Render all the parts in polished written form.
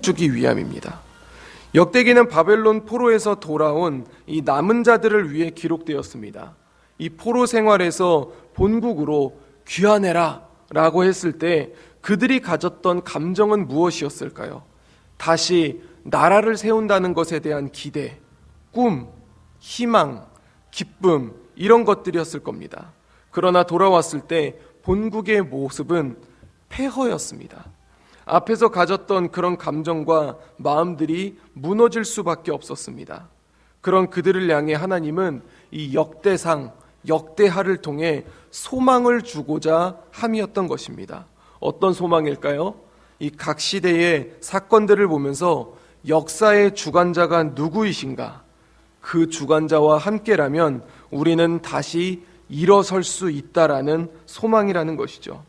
주기 위함입니다. 역대기는 바벨론 포로에서 돌아온 이 남은 자들을 위해 기록되었습니다. 이 포로 생활에서 본국으로 귀환해라 라고 했을 때 그들이 가졌던 감정은 무엇이었을까요? 다시 나라를 세운다는 것에 대한 기대, 꿈, 희망, 기쁨 이런 것들이었을 겁니다. 그러나 돌아왔을 때 본국의 모습은 폐허였습니다. 앞에서 가졌던 그런 감정과 마음들이 무너질 수밖에 없었습니다. 그런 그들을 향해 하나님은 이 역대상, 역대하를 통해 소망을 주고자 함이었던 것입니다. 어떤 소망일까요? 이 각 시대의 사건들을 보면서 역사의 주관자가 누구이신가? 그 주관자와 함께라면 우리는 다시 일어설 수 있다라는 소망이라는 것이죠.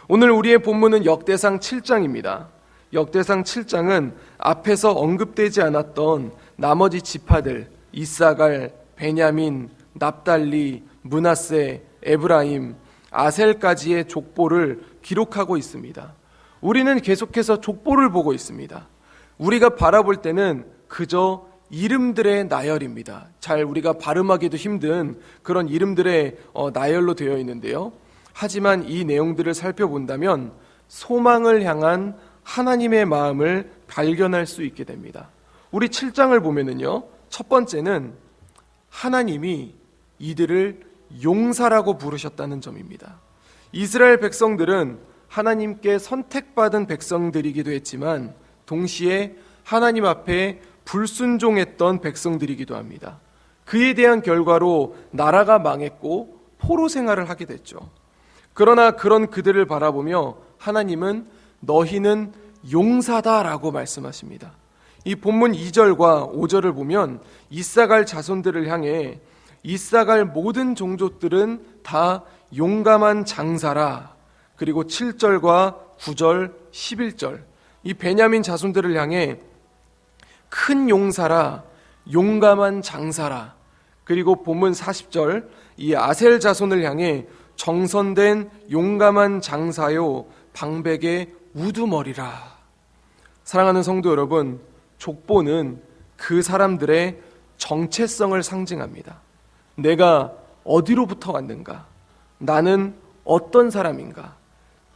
오늘 우리의 본문은 역대상 7장입니다. 역대상 7장은 앞에서 언급되지 않았던 나머지 지파들, 이사갈, 베냐민, 납달리, 므낫세, 에브라임, 아셀까지의 족보를 기록하고 있습니다. 우리는 계속해서 족보를 보고 있습니다. 우리가 바라볼 때는 그저 이름들의 나열입니다. 잘 우리가 발음하기도 힘든 그런 이름들의 나열로 되어 있는데요. 하지만 이 내용들을 살펴본다면 소망을 향한 하나님의 마음을 발견할 수 있게 됩니다. 우리 7장을 보면은요, 첫 번째는 하나님이 이들을 용사라고 부르셨다는 점입니다. 이스라엘 백성들은 하나님께 선택받은 백성들이기도 했지만 동시에 하나님 앞에 불순종했던 백성들이기도 합니다. 그에 대한 결과로 나라가 망했고 포로 생활을 하게 됐죠. 그러나 그런 그들을 바라보며 하나님은 너희는 용사다라고 말씀하십니다. 이 본문 2절과 5절을 보면 이사갈 자손들을 향해 이사갈 모든 종족들은 다 용감한 장사라. 그리고 7절과 9절, 11절 이 베냐민 자손들을 향해 큰 용사라, 용감한 장사라. 그리고 본문 40절 이 아셀 자손을 향해 정선된 용감한 장사요 방백의 우두머리라. 사랑하는 성도 여러분, 족보는 그 사람들의 정체성을 상징합니다. 내가 어디로부터 왔는가? 나는 어떤 사람인가?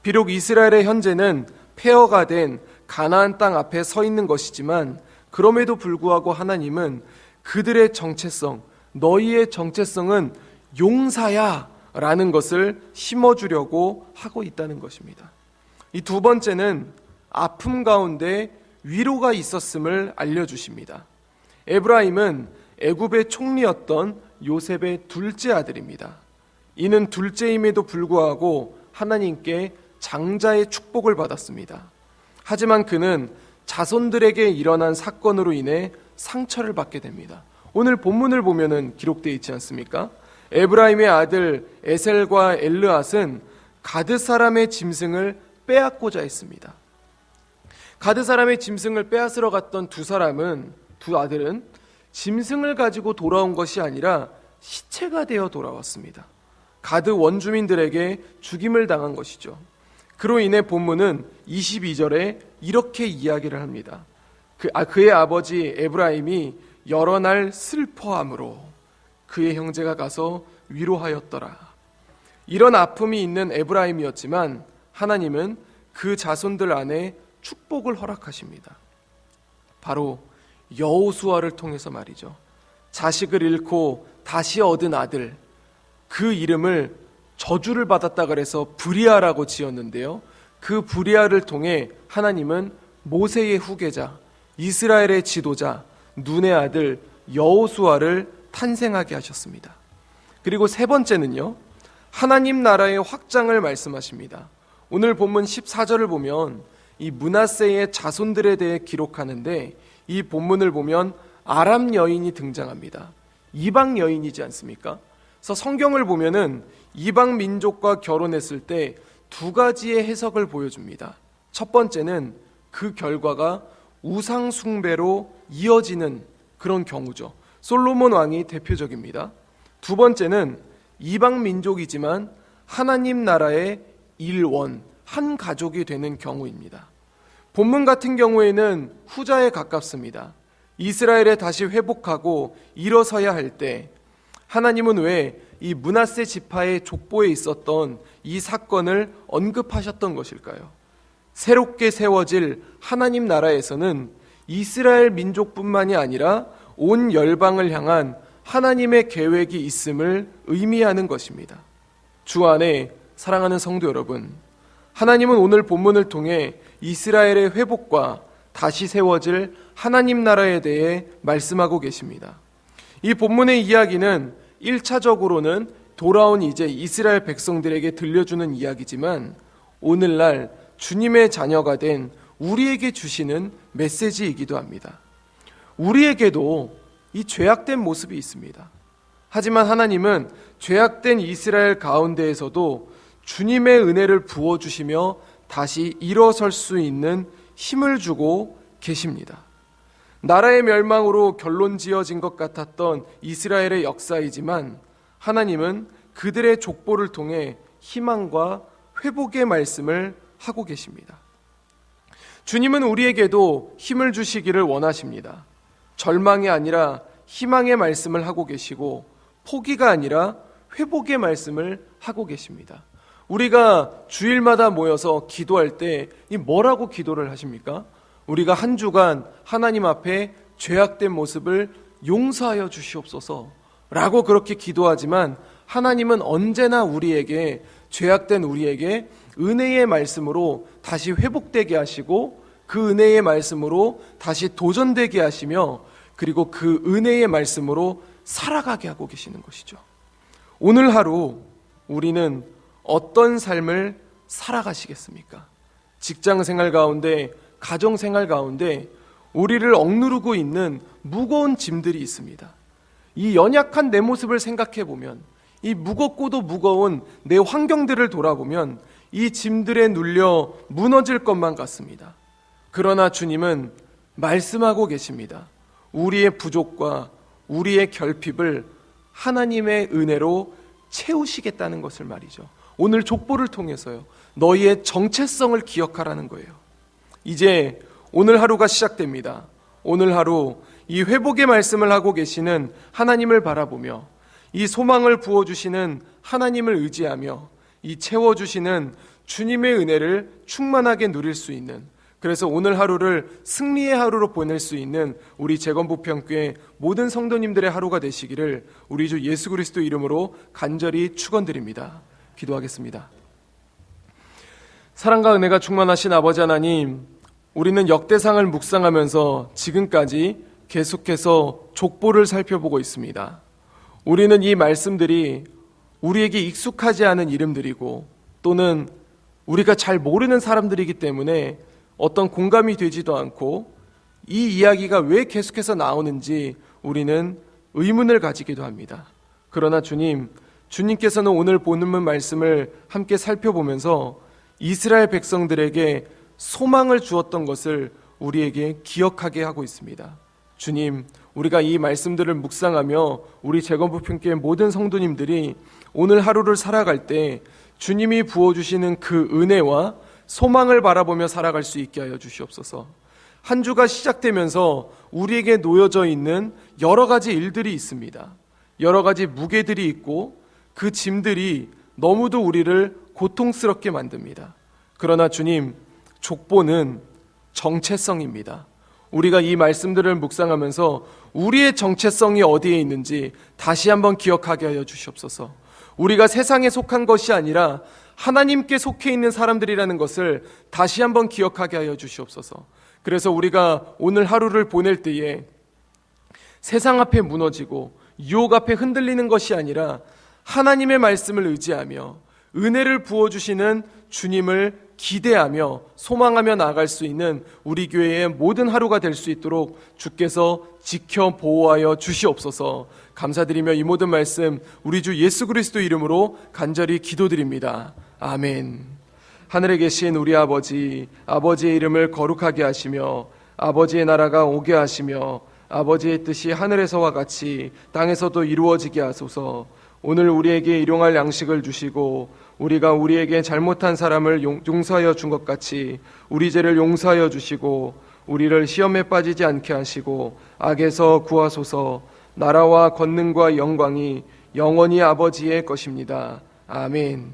비록 이스라엘의 현재는 폐허가 된 가나안 땅 앞에 서 있는 것이지만 그럼에도 불구하고 하나님은 그들의 정체성, 너희의 정체성은 용사야 라는 것을 심어주려고 하고 있다는 것입니다. 이 두 번째는 아픔 가운데 위로가 있었음을 알려주십니다. 에브라임은 애굽의 총리였던 요셉의 둘째 아들입니다. 이는 둘째임에도 불구하고 하나님께 장자의 축복을 받았습니다. 하지만 그는 자손들에게 일어난 사건으로 인해 상처를 받게 됩니다. 오늘 본문을 보면은 기록되어 있지 않습니까? 에브라임의 아들 에셀과 엘르앗은 가드 사람의 짐승을 빼앗고자 했습니다. 가드 사람의 짐승을 빼앗으러 갔던 두 아들은 짐승을 가지고 돌아온 것이 아니라 시체가 되어 돌아왔습니다. 가드 원주민들에게 죽임을 당한 것이죠. 그로 인해 본문은 22절에 이렇게 이야기를 합니다. 그의 아버지 에브라임이 여러 날 슬퍼함으로 그의 형제가 가서 위로하였더라. 이런 아픔이 있는 에브라임이었지만 하나님은 그 자손들 안에 축복을 허락하십니다. 바로 여호수아를 통해서 말이죠. 자식을 잃고 다시 얻은 아들, 그 이름을 저주를 받았다 그래서 브리아라고 지었는데요. 그 브리아를 통해 하나님은 모세의 후계자, 이스라엘의 지도자, 눈의 아들 여호수아를 탄생하게 하셨습니다. 그리고 세 번째는요, 하나님 나라의 확장을 말씀하십니다. 오늘 본문 14절을 보면 이 므낫세의 자손들에 대해 기록하는데, 이 본문을 보면 아람 여인이 등장합니다. 이방 여인이지 않습니까? 그래서 성경을 보면은 이방 민족과 결혼했을 때 두 가지의 해석을 보여줍니다. 첫 번째는 그 결과가 우상 숭배로 이어지는 그런 경우죠. 솔로몬 왕이 대표적입니다. 두 번째는 이방 민족이지만 하나님 나라의 일원, 한 가족이 되는 경우입니다. 본문 같은 경우에는 후자에 가깝습니다. 이스라엘에 다시 회복하고 일어서야 할 때 하나님은 왜 이 므낫세 지파의 족보에 있었던 이 사건을 언급하셨던 것일까요? 새롭게 세워질 하나님 나라에서는 이스라엘 민족뿐만이 아니라 온 열방을 향한 하나님의 계획이 있음을 의미하는 것입니다. 주 안에 사랑하는 성도 여러분, 하나님은 오늘 본문을 통해 이스라엘의 회복과 다시 세워질 하나님 나라에 대해 말씀하고 계십니다. 이 본문의 이야기는 1차적으로는 돌아온 이제 이스라엘 백성들에게 들려주는 이야기지만 오늘날 주님의 자녀가 된 우리에게 주시는 메시지이기도 합니다. 우리에게도 이 죄악된 모습이 있습니다. 하지만 하나님은 죄악된 이스라엘 가운데에서도 주님의 은혜를 부어주시며 다시 일어설 수 있는 힘을 주고 계십니다. 나라의 멸망으로 결론 지어진 것 같았던 이스라엘의 역사이지만 하나님은 그들의 족보를 통해 희망과 회복의 말씀을 하고 계십니다. 주님은 우리에게도 힘을 주시기를 원하십니다. 절망이 아니라 희망의 말씀을 하고 계시고 포기가 아니라 회복의 말씀을 하고 계십니다. 우리가 주일마다 모여서 기도할 때 뭐라고 기도를 하십니까? 우리가 한 주간 하나님 앞에 죄악된 모습을 용서하여 주시옵소서 라고 그렇게 기도하지만 하나님은 언제나 우리에게 죄악된 우리에게 은혜의 말씀으로 다시 회복되게 하시고 그 은혜의 말씀으로 다시 도전되게 하시며 그리고 그 은혜의 말씀으로 살아가게 하고 계시는 것이죠. 오늘 하루 우리는 어떤 삶을 살아가시겠습니까? 직장생활 가운데, 가정생활 가운데 우리를 억누르고 있는 무거운 짐들이 있습니다. 이 연약한 내 모습을 생각해 보면, 이 무겁고도 무거운 내 환경들을 돌아보면 이 짐들에 눌려 무너질 것만 같습니다. 그러나 주님은 말씀하고 계십니다. 우리의 부족과 우리의 결핍을 하나님의 은혜로 채우시겠다는 것을 말이죠. 오늘 족보를 통해서요. 너희의 정체성을 기억하라는 거예요. 이제 오늘 하루가 시작됩니다. 오늘 하루 이 회복의 말씀을 하고 계시는 하나님을 바라보며 이 소망을 부어주시는 하나님을 의지하며 이 채워주시는 주님의 은혜를 충만하게 누릴 수 있는, 그래서 오늘 하루를 승리의 하루로 보낼 수 있는 우리 재건부평교회 모든 성도님들의 하루가 되시기를 우리 주 예수 그리스도 이름으로 간절히 축원드립니다. 기도하겠습니다. 사랑과 은혜가 충만하신 아버지 하나님, 우리는 역대상을 묵상하면서 지금까지 계속해서 족보를 살펴보고 있습니다. 우리는 이 말씀들이 우리에게 익숙하지 않은 이름들이고 또는 우리가 잘 모르는 사람들이기 때문에 어떤 공감이 되지도 않고 이 이야기가 왜 계속해서 나오는지 우리는 의문을 가지기도 합니다. 그러나 주님께서는 오늘 본문 말씀을 함께 살펴보면서 이스라엘 백성들에게 소망을 주었던 것을 우리에게 기억하게 하고 있습니다. 주님, 우리가 이 말씀들을 묵상하며 우리 재건부평교회 모든 성도님들이 오늘 하루를 살아갈 때 주님이 부어주시는 그 은혜와 소망을 바라보며 살아갈 수 있게 하여 주시옵소서. 한 주가 시작되면서 우리에게 놓여져 있는 여러 가지 일들이 있습니다. 여러 가지 무게들이 있고 그 짐들이 너무도 우리를 고통스럽게 만듭니다. 그러나 주님, 족보는 정체성입니다. 우리가 이 말씀들을 묵상하면서 우리의 정체성이 어디에 있는지 다시 한번 기억하게 하여 주시옵소서. 우리가 세상에 속한 것이 아니라 하나님께 속해 있는 사람들이라는 것을 다시 한번 기억하게 하여 주시옵소서. 그래서 우리가 오늘 하루를 보낼 때에 세상 앞에 무너지고 유혹 앞에 흔들리는 것이 아니라 하나님의 말씀을 의지하며 은혜를 부어주시는 주님을 기대하며 소망하며 나아갈 수 있는 우리 교회의 모든 하루가 될 수 있도록 주께서 지켜 보호하여 주시옵소서. 감사드리며 이 모든 말씀 우리 주 예수 그리스도 이름으로 간절히 기도드립니다. 아멘. 하늘에 계신 우리 아버지, 아버지의 이름을 거룩하게 하시며 아버지의 나라가 오게 하시며 아버지의 뜻이 하늘에서와 같이 땅에서도 이루어지게 하소서. 오늘 우리에게 일용할 양식을 주시고 우리가 우리에게 잘못한 사람을 용서하여 준 것 같이 우리 죄를 용서하여 주시고 우리를 시험에 빠지지 않게 하시고 악에서 구하소서. 나라와 권능과 영광이 영원히 아버지의 것입니다. 아멘.